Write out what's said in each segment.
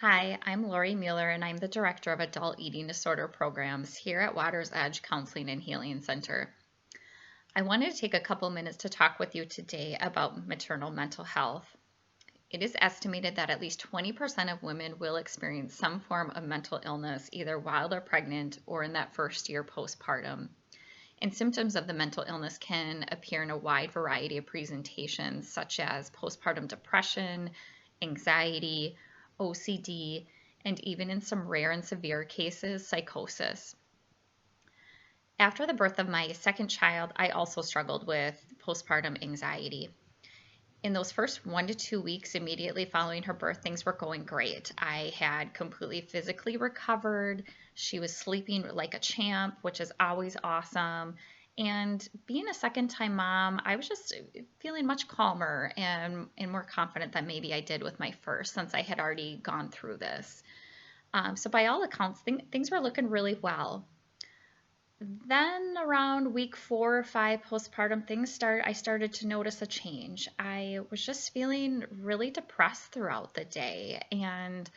Hi, I'm Laurie Mueller, and I'm the Director of Adult Eating Disorder Programs here at Water's Edge Counseling and Healing Center. I wanted to take a couple minutes to talk with you today about maternal mental health. It is estimated that at least 20% of women will experience some form of mental illness either while they're pregnant or in that first year postpartum. And symptoms of the mental illness can appear in a wide variety of presentations, such as postpartum depression, anxiety, OCD, and even in some rare and severe cases, psychosis. After the birth of my second child, I also struggled with postpartum anxiety. In those first 1 to 2 weeks immediately following her birth, things were going great. I had completely physically recovered. She was sleeping like a champ, which is always awesome. And being a second time mom, I was just feeling much calmer and more confident than maybe I did with my first, since I had already gone through this. So by all accounts, things were looking really well. Then around week 4 or 5 postpartum, I started to notice a change. I was just feeling really depressed throughout the day, and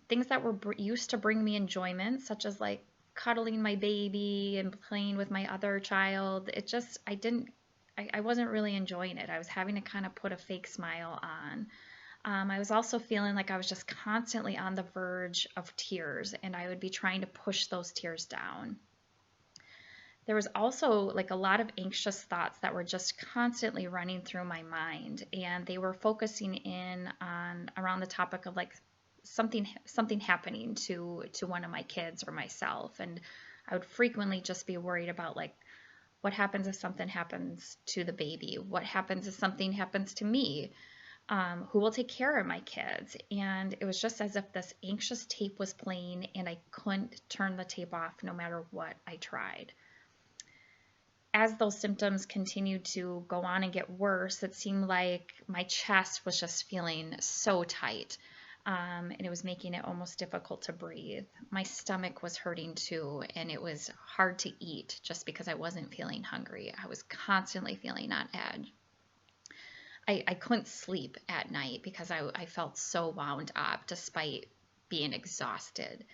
things that were used to bring me enjoyment, such as like cuddling my baby and playing with my other child, I wasn't really enjoying it. I was having to kind of put a fake smile on. I was also feeling like I was just constantly on the verge of tears, and I would be trying to push those tears down. There was also like a lot of anxious thoughts that were just constantly running through my mind, and they were focusing in on around the topic of like something happening to one of my kids or myself. And I would frequently just be worried about like, what happens if something happens to the baby? What happens if something happens to me? Who will take care of my kids? And it was just as if this anxious tape was playing, and I couldn't turn the tape off no matter what I tried. As those symptoms continued to go on and get worse, it seemed like my chest was just feeling so tight, and it was making it almost difficult to breathe. My stomach was hurting too, and it was hard to eat just because I wasn't feeling hungry. I was constantly feeling on edge. I couldn't sleep at night because I felt so wound up despite being exhausted.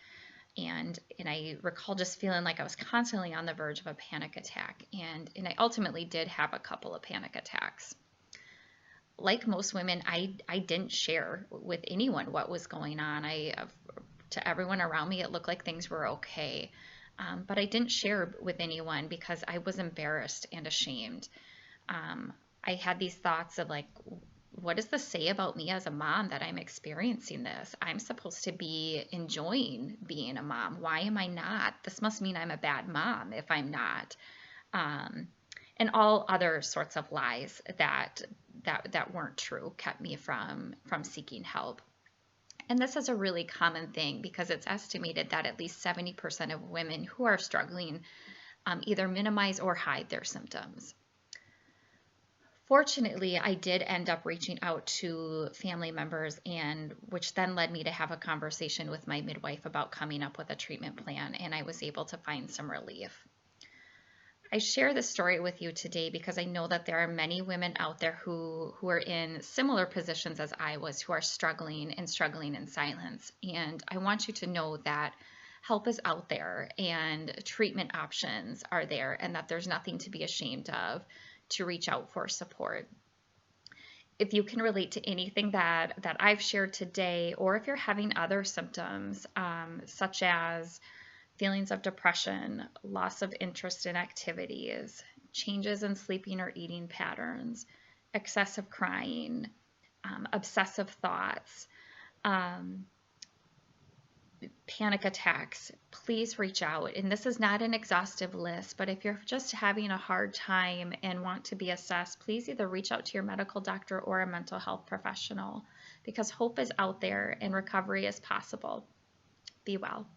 And I recall just feeling like I was constantly on the verge of a panic attack, and I ultimately did have a couple of panic attacks. Like most women, I didn't share with anyone what was going on. To everyone around me, it looked like things were okay, but I didn't share with anyone because I was embarrassed and ashamed. I had these thoughts of like, what does this say about me as a mom that I'm experiencing this? I'm supposed to be enjoying being a mom. Why am I not? This must mean I'm a bad mom if I'm not. Um, and all other sorts of lies that weren't true kept me from seeking help. And this is a really common thing because it's estimated that at least 70% of women who are struggling either minimize or hide their symptoms. Fortunately, I did end up reaching out to family members, and which then led me to have a conversation with my midwife about coming up with a treatment plan, and I was able to find some relief. I share this story with you today because I know that there are many women out there who are in similar positions as I was, who are struggling in silence. And I want you to know that help is out there and treatment options are there, and that there's nothing to be ashamed of to reach out for support. If you can relate to anything that I've shared today, or if you're having other symptoms, such as feelings of depression, loss of interest in activities, changes in sleeping or eating patterns, excessive crying, obsessive thoughts, panic attacks, please reach out. And this is not an exhaustive list, but if you're just having a hard time and want to be assessed, please either reach out to your medical doctor or a mental health professional, because hope is out there and recovery is possible. Be well.